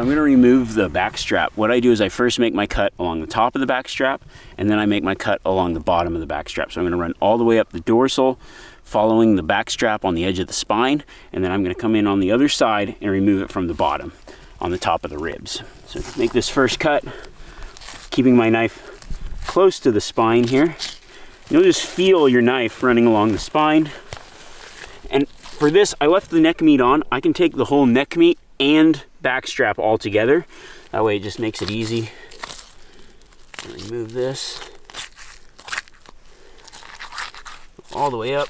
I'm going to remove the back strap. What I do is I first make my cut along the top of the back strap, and then I make my cut along the bottom of the back strap. So I'm going to run all the way up the dorsal, following the back strap on the edge of the spine, and then I'm going to come in on the other side and remove it from the bottom on the top of the ribs. So make this first cut, keeping my knife close to the spine here. You'll just feel your knife running along the spine. And for this, I left the neck meat on. I can take the whole neck meat and back strap all together. That way it just makes it easy. Remove this all the way up.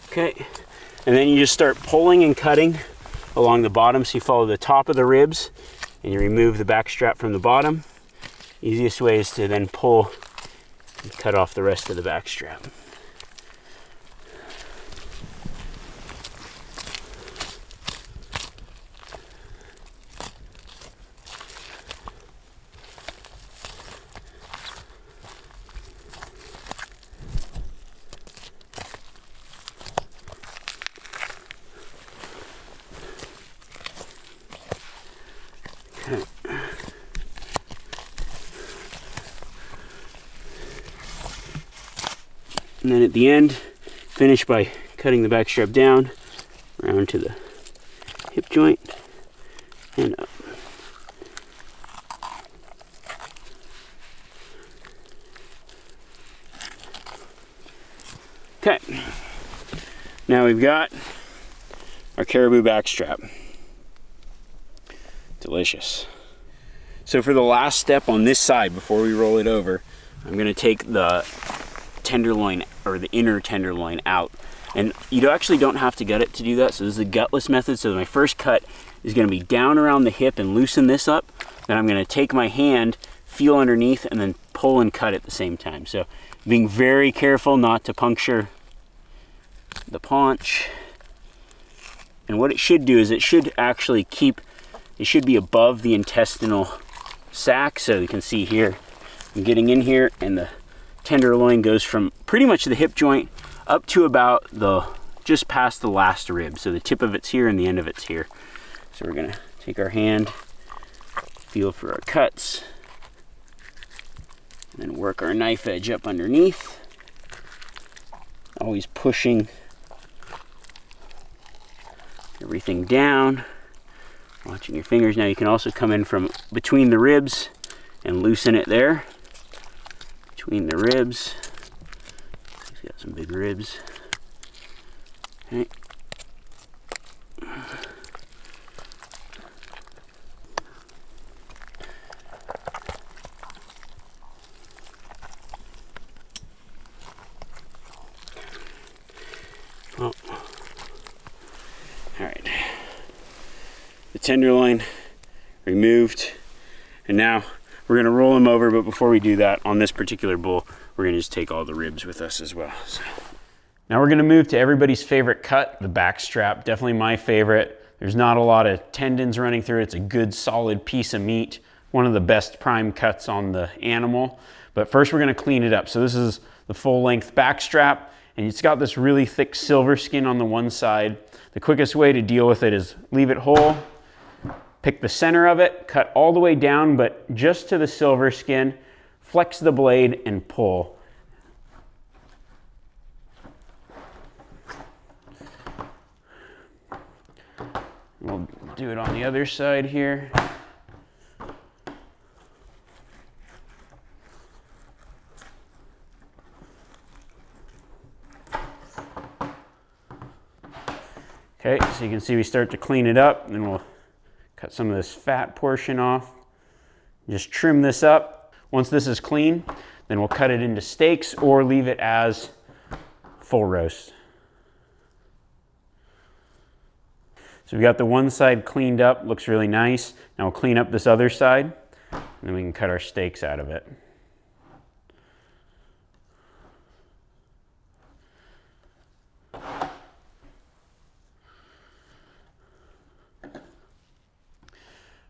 Okay, and then you just start pulling and cutting along the bottom. So you follow the top of the ribs and you remove the back strap from the bottom. Easiest way is to then pull and cut off the rest of the back strap. And then at the end, finish by cutting the back strap down, around to the hip joint, and up. Okay, now we've got our Caribou back strap. Delicious. So for the last step on this side, before we roll it over, I'm gonna take the tenderloin, or the inner tenderloin, out. And you actually don't have to gut it to do that. So this is a gutless method. So my first cut is gonna be down around the hip and loosen this up. Then I'm gonna take my hand, feel underneath, and then pull and cut at the same time. So being very careful not to puncture the paunch. And what it should do is it should actually keep, it should be above the intestinal sac. So you can see here, I'm getting in here, and the tenderloin goes from pretty much the hip joint up to about just past the last rib. So the tip of it's here and the end of it's here. So we're gonna take our hand, feel for our cuts, and then work our knife edge up underneath. Always pushing everything down, watching your fingers. Now you can also come in from between the ribs and loosen it there. Between the ribs. He's got some big ribs. Okay. Oh. All right. The tenderloin removed, and now we're gonna roll them over, but before we do that, on this particular bull, we're gonna just take all the ribs with us as well. So. Now we're gonna move to everybody's favorite cut, the back strap. Definitely my favorite. There's not a lot of tendons running through it. It's a good solid piece of meat. One of the best prime cuts on the animal. But first we're gonna clean it up. So this is the full length back strap, and it's got this really thick silver skin on the one side. The quickest way to deal with it is leave it whole, pick the center of it, cut all the way down, but just to the silver skin, flex the blade and pull. We'll do it on the other side here. Okay, so you can see we start to clean it up, and then we'll cut some of this fat portion off. Just trim this up. Once this is clean, then we'll cut it into steaks or leave it as full roast. So we got the one side cleaned up, looks really nice. Now we'll clean up this other side, and then we can cut our steaks out of it.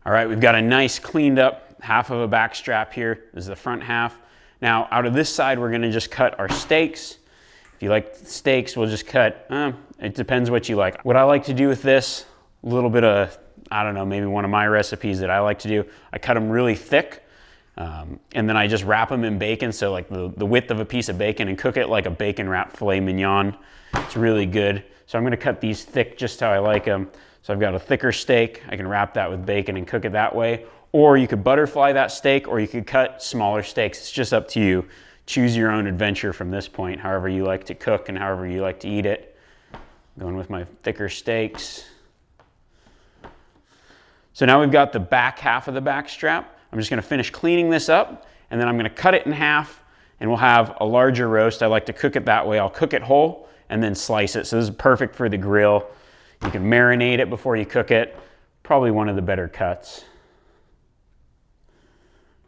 All right, we've got a nice cleaned up half of a back strap here. This is the front half. Now, out of this side, we're gonna just cut our steaks. If you like steaks, we'll just cut, it depends what you like. What I like to do with this, a little bit of, I don't know, maybe one of my recipes that I like to do, I cut them really thick, and then I just wrap them in bacon, so like the width of a piece of bacon, and cook it like a bacon wrapped filet mignon. It's really good. So I'm gonna cut these thick just how I like them. So I've got a thicker steak, I can wrap that with bacon and cook it that way. Or you could butterfly that steak, or you could cut smaller steaks. It's just up to you. Choose your own adventure from this point, however you like to cook and however you like to eat it. Going with my thicker steaks. So now we've got the back half of the back strap. I'm just gonna finish cleaning this up, and then I'm gonna cut it in half, and we'll have a larger roast. I like to cook it that way. I'll cook it whole and then slice it. So this is perfect for the grill. You can marinate it before you cook it. Probably one of the better cuts.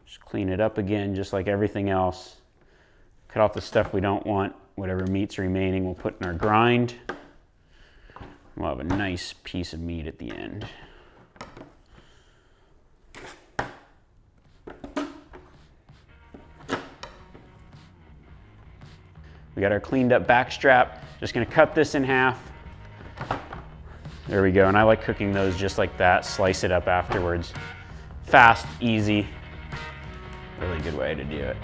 Just clean it up again, just like everything else. Cut off the stuff we don't want. Whatever meat's remaining, we'll put in our grind. We'll have a nice piece of meat at the end. We got our cleaned up back strap. Just gonna cut this in half. There we go, and I like cooking those just like that, slice it up afterwards. Fast, easy, really good way to do it.